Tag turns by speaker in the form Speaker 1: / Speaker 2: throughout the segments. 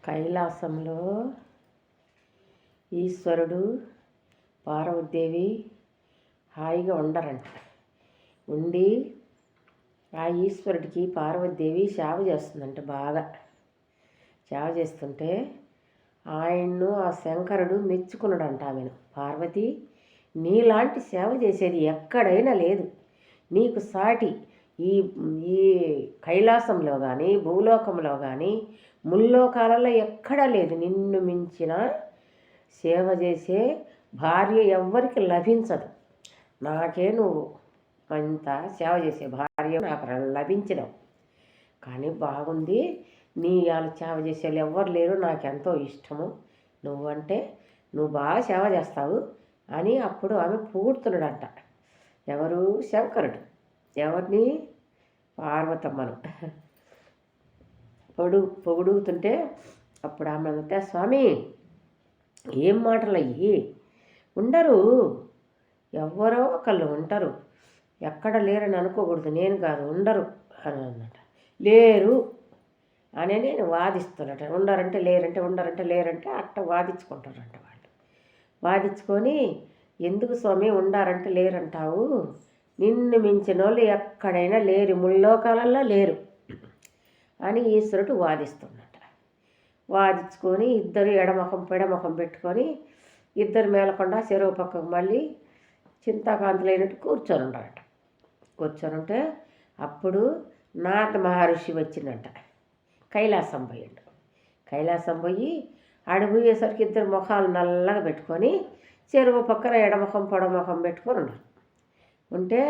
Speaker 1: కైలాసంలో ఈశ్వరుడు పార్వతీదేవి హాయిగా ఉండరంట. ఉండి ఆ ఈశ్వరుడికి పార్వతీదేవి సేవ చేస్తుందంట. బాగా సేవ చేస్తుంటే ఆయన్ను ఆ శంకరుడు మెచ్చుకున్నాడంట ఆమెను. పార్వతి, నీలాంటి సేవ చేసేది ఎక్కడైనా లేదు, నీకు సాటి ఈ ఈ కైలాసంలో కానీ భూలోకంలో కానీ ముల్లోకాలలో ఎక్కడా లేదు, నిన్ను మించిన సేవ చేసే భార్య ఎవ్వరికి లభించదు. నాకే నువ్వు అంత సేవ చేసే భార్య నాకు లభించడం, కానీ బాగుంది, నీ వాళ్ళ సేవ చేసే వాళ్ళు ఎవ్వరు లేరు, నాకెంతో ఇష్టము, నువ్వంటే నువ్వు బాగా సేవ చేస్తావు అని అప్పుడు ఆమె పొగుడుతున్నాడంట. ఎవరు? శంకరుడు. ఎవరిని? పార్వతమ్మను పొగుడుతుంటే అప్పుడు ఆమె అంటే, స్వామి ఏం మాటలు అయ్యి, ఉండరు, ఎవరో ఒకళ్ళు ఉంటారు, ఎక్కడ లేరని అనుకోకూడదు, నేను కాదు, ఉండరు అని అన్నట. లేరు అని నేను వాదిస్తున్నట. ఉండరంటే లేరంటే, ఉండరంటే లేరంటే అట్ట వాదించుకుంటారంట. వాళ్ళు వాదించుకొని, ఎందుకు స్వామి ఉండారంటే లేరంటావు, నిన్ను మించిన వాళ్ళు ఎక్కడైనా లేరు, ముల్లోకాలలో లేరు అని ఈశ్వరుడు వాదిస్తున్నట. వాదించుకొని ఇద్దరు ఎడముఖం పెడముఖం పెట్టుకొని ఇద్దరు మేలకుండా చెరువు పక్కకు మళ్ళీ చింతాకాంతులైనట్టు కూర్చొని ఉన్నారట. కూర్చొని ఉంటే అప్పుడు నారద మహర్షి వచ్చిందంట. కైలాసం పోయిండు. కైలాసం పోయి పోయేసరికి ఇద్దరు ముఖాలు నల్లగా పెట్టుకొని చెరువు పక్కన ఎడముఖం పొడముఖం పెట్టుకొని ఉన్నారు. ఉంటే,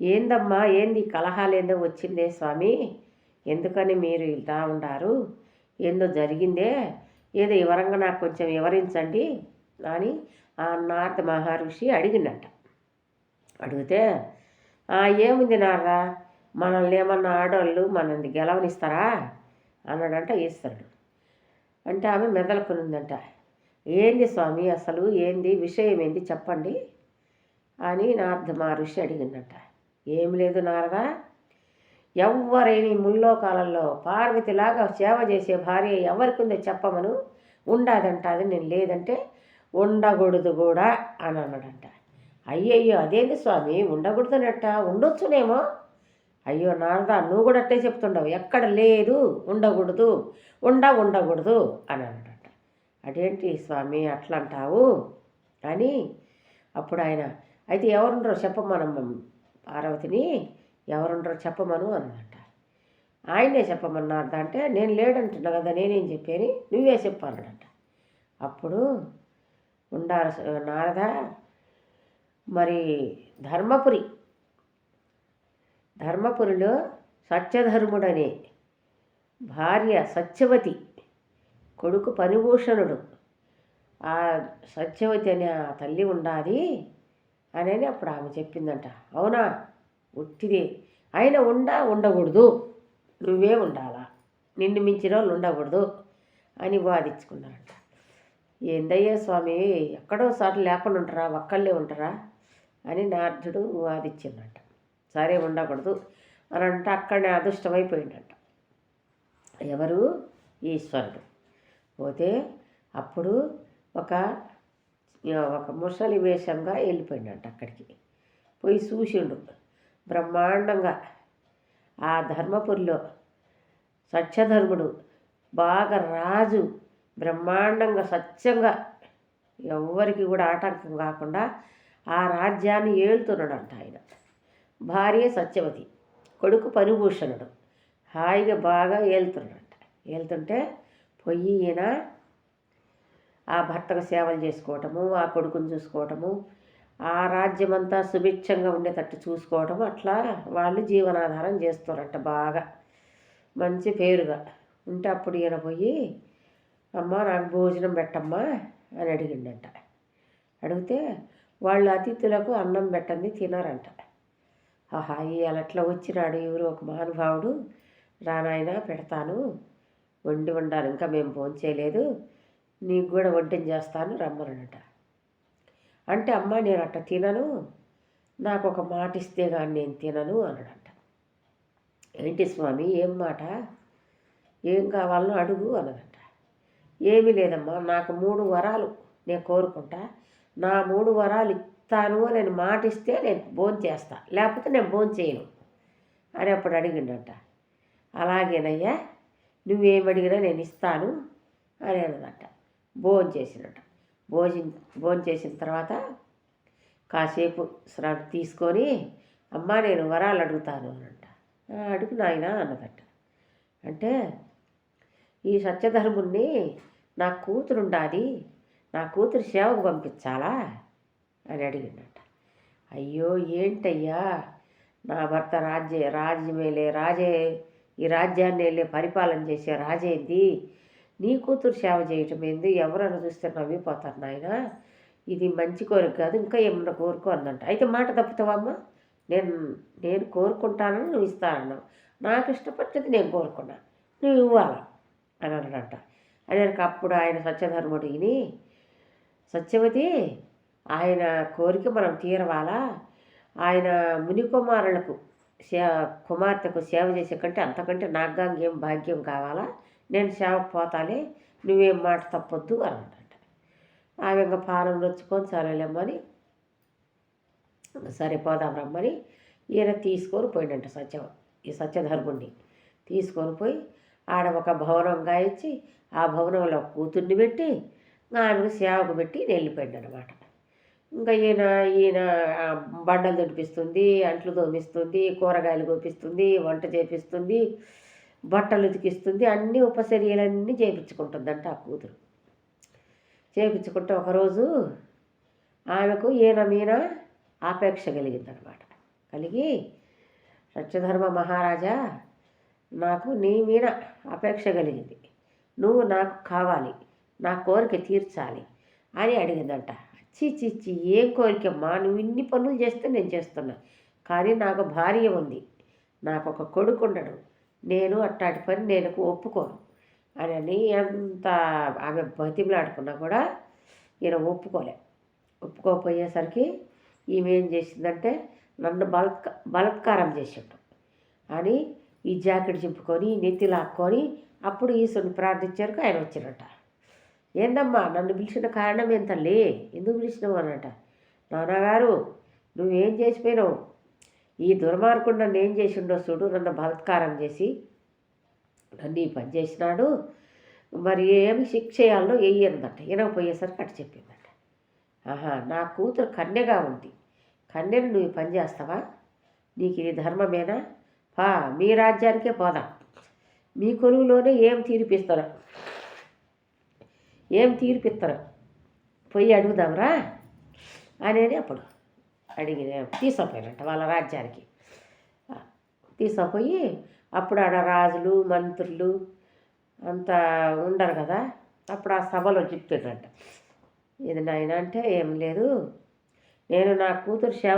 Speaker 1: ఏందమ్మా, ఏంది కలహాలు ఏందో వచ్చిందే స్వామి, ఎందుకని మీరు ఇలా ఉండారు, ఏందో జరిగిందే, ఏదో వివరంగా నాకు కొంచెం వివరించండి అని ఆ నారద మహర్షి అడిగిందంట. అడిగితే, ఏముంది నారదా, మనల్ని ఏమన్నా ఆడవాళ్ళు మనల్ని గెలవనిస్తారా అన్నాడంట ఈశ్వరుడు. అంటే ఆమె మెదలుకునిందంట. ఏంది స్వామి, అసలు ఏంది విషయం, ఏంది చెప్పండి అని నారద మహర్షి అడిగిందంట. ఏం లేదు నారదా, ఎవరైనా ముల్లోకాలలో పార్వతిలాగా సేవ చేసే భార్య ఎవరికి ఉందో చెప్పమను, ఉండాదంట, అది నేను లేదంటే ఉండకూడదు కూడా అని అన్నాడంట. అయ్యయ్యో అదేంటి స్వామి, ఉండకూడదనట్ట, ఉండొచ్చునేమో, అయ్యో నారదా నువ్వు కూడా అట్టే చెప్తుండవు, ఎక్కడ లేదు, ఉండకూడదు, ఉండకూడదు అని అన్నాడంట. అదేంటి స్వామి అట్లా అంటావు అని అప్పుడు ఆయన, అయితే ఎవరుండరో చెప్పమను పార్వతిని, ఎవరుండరో చెప్పమను అన్నదంట. ఆయనే చెప్పమన్నారట. అంటే నేను లేడంటున్నా కదా, నేనేం చెప్పాను, నువ్వే చెప్పానడంట. అప్పుడు ఉండారు నారద, మరి ధర్మపురిలో సత్యధర్ముడనే భార్య సత్యవతి, కొడుకు పరిభూషణుడు, ఆ సత్యవతి అనే ఆ తల్లి ఉండాది అని అప్పుడు ఆమె చెప్పిందంట. అవునా, ఉట్టిదే, ఆయన ఉండకూడదు, నువ్వే ఉండాలా, నిన్ను మించిన వాళ్ళు ఉండకూడదు అని వాదించుకున్నారంట. ఏందయ్యా స్వామి, ఎక్కడో సార్లు లేకుండా ఉంటారా, ఒక్కళ్ళే ఉంటారా అని నారదుడు వాదించిందంట. సరే ఉండకూడదు అని అంటే అక్కడనే అదృష్టమైపోయిందంట. ఎవరు? ఈశ్వరుడు. పోతే అప్పుడు ఒక ముసలి వేషంగా వెళ్ళిపోయిందంట. అక్కడికి పోయి చూసిండు బ్రహ్మాండంగా ఆ ధర్మపురిలో సత్యధర్ముడు బాగా రాజు, బ్రహ్మాండంగా సత్యంగా ఎవ్వరికి కూడా ఆటంకం కాకుండా ఆ రాజ్యాన్ని ఏలుతున్నాడంట. ఆయన భార్య సత్యవతి, కొడుకు పరిభూషణుడు, హాయిగా బాగా ఏలుతున్నాడంట. ఏలుతుంటే పొయ్యి ఈయన ఆ భర్తకు సేవలు చేసుకోవటము, ఆ కొడుకుని చూసుకోవటము, ఆ రాజ్యమంతా సుభిక్షంగా ఉండేటట్టు చూసుకోవటము, అట్లా వాళ్ళు జీవనాధారం చేస్తారంట. బాగా మంచి పేరుగా ఉంటే అప్పుడు ఈయన పోయి, అమ్మ నాకు భోజనం పెట్టమ్మా అని అడిగిండంట. అడిగితే వాళ్ళు అతిథులకు అన్నం పెట్టండి తినారంట. ఆహా, ఇవాళ అట్లా వచ్చినాడు ఎవరు ఒక మహానుభావుడు, రానాయన పెడతాను, వండాలి, ఇంకా మేము భోంచేయలేదు, నీకు కూడా వడ్డం చేస్తాను రమ్మనట. అంటే అమ్మ నేను అట్ట తినను, నాకు ఒక మాట ఇస్తే కానీ నేను తినను అన్నాడంట. ఏంటి స్వామి, ఏం మాట, ఏం కావాలనో అడుగు అన్నదంట. ఏమీ లేదమ్మా, నాకు 3 వరాలు నేను కోరుకుంటా, నా 3 వరాలు ఇస్తాను అని నేను మాట ఇస్తే నేను భోంచేస్తా, లేకపోతే నేను భోంచేయను అని అప్పుడు అడిగిండట. అలాగేనయ్యా, నువ్వేమడిగినా నేను ఇస్తాను అని అన్నదట. భోంచేసినట. భోంచేసిన తర్వాత కాసేపు శ్రద్ధ తీసుకొని, అమ్మా నేను వరాలు అడుగుతాను అనంట. అడుగు నాయనా అన్నదట. అంటే ఈ సత్యధర్ముణ్ణి నా కూతురు ఉండాలి, నా కూతురు సేవకు పంపించాలా అని అడిగిండట. అయ్యో ఏంటయ్యా, నా భర్త రాజ్యమేలే రాజే, ఈ రాజ్యాన్ని వెళ్ళే పరిపాలన చేసే రాజేంది, నీ కూతురు సేవ చేయటం ఏంది, ఎవరన్నా చూస్తే నవ్విపోతారు నాయన, ఇది మంచి కోరిక కాదు, ఇంకా ఏమన్నా కోరుకో అందంట. అయితే మాట తప్పుతావమ్మా, నేను కోరుకుంటానని నువ్వు ఇస్తానన్నావు, నాకు ఇష్టపడ్డది నేను కోరుకున్నా, నువ్వు ఇవ్వాలి అని అన్నాడట. అనేక అప్పుడు ఆయన సత్యధర్ముడు విని, సత్యవతి ఆయన కోరిక మనం తీరవాలా, ఆయన ముని కుమారులకు కుమార్తెకు సేవ చేసే కంటే అంతకంటే నాకు ఏం భాగ్యం కావాలా, నేను సేవకు పోతాలే, నువ్వేం మాట తప్పొద్దు అన్నాడట. ఆమె ఇంకా పానం నొచ్చుకొని సరేలేమ్మని, సరే పోదాం రమ్మని ఈయన తీసుకొని పోయిండంట. ఈ సత్యధర్ముడిని తీసుకొని పోయి ఆడ ఒక భవనం గాయించి, ఆ భవనంలో కూతుర్ని పెట్టి ఆమెకు సేవకు పెట్టి వెళ్ళిపోయింది అనమాట. ఇంకా ఈయన బండలు దుడిపిస్తుంది, అంట్లు తోమిస్తుంది, కూరగాయలు కోపిస్తుంది, వంట చేపిస్తుంది, బట్టలు ఉతికిస్తుంది, అన్ని ఉపచర్యలన్నీ చేయించుకుంటుందంట ఆ కూతురు. చేయించుకుంటే ఒకరోజు ఆమెకు ఈయన మీద ఆపేక్ష కలిగిందనమాట. కలిగి, సత్యధర్మ మహారాజా, నాకు నీ మీద అపేక్ష కలిగింది, నువ్వు నాకు కావాలి, నా కోరిక తీర్చాలి అని అడిగిందంట. చిచ్చి ఏం కోరికమ్మా, నువ్వు ఇన్ని పనులు చేస్తే నేను చేస్తున్నా, కానీ నాకు భార్య ఉంది, నాకు ఒక కొడుకు ఉండడు, నేను అట్టాటి పని నేను ఒప్పుకోను అని ఎంత ఆమె బతిమలాడుకున్నా కూడా ఈయన ఒప్పుకోపోయేసరికి ఈమె ఏం చేసిందంటే, నన్ను బలత్కారం చేసిండు అని ఈ జాకెట్ చింపుకొని నెత్తి లాక్కొని అప్పుడు ఈశ్వరుని ప్రార్థించారు. ఆయన వచ్చినట్ట. ఏందమ్మా నన్ను పిలిచిన కారణం ఏం తల్లి, ఎందుకు పిలిచినావు అన్నట. నాన్నగారు నువ్వేం చేసిపోయినావు, ఈ దుర్మార్గుడు నన్ను ఏం చేసిండో చూడు, నన్ను బలత్కారం చేసి నన్ను ఈ పని చేసినాడు, మరి ఏమి శిక్ష చేయాలో వేయనుందట. వినకపోయేసరికి అటు చెప్పిందట. నా కూతురు కన్యగా ఉంది, కన్యను నువ్వు ఈ పని చేస్తావా, నీకు ఇది ధర్మమేనా, మీ రాజ్యానికే పోదాం, మీ కొలువులోనే ఏం తీర్పిస్తారు పోయి అడుగుదాంరా అనేది అప్పుడు తీసుకుపోయినట్ట వాళ్ళ రాజ్యానికి. తీసుకుపోయి అప్పుడు ఆడ రాజులు మంత్రులు అంతా ఉండరు కదా, అప్పుడు ఆ సభలో చెప్తున్నట్ట. ఇది నాయన అంటే ఏం లేదు, నేను నా కూతురు సేవ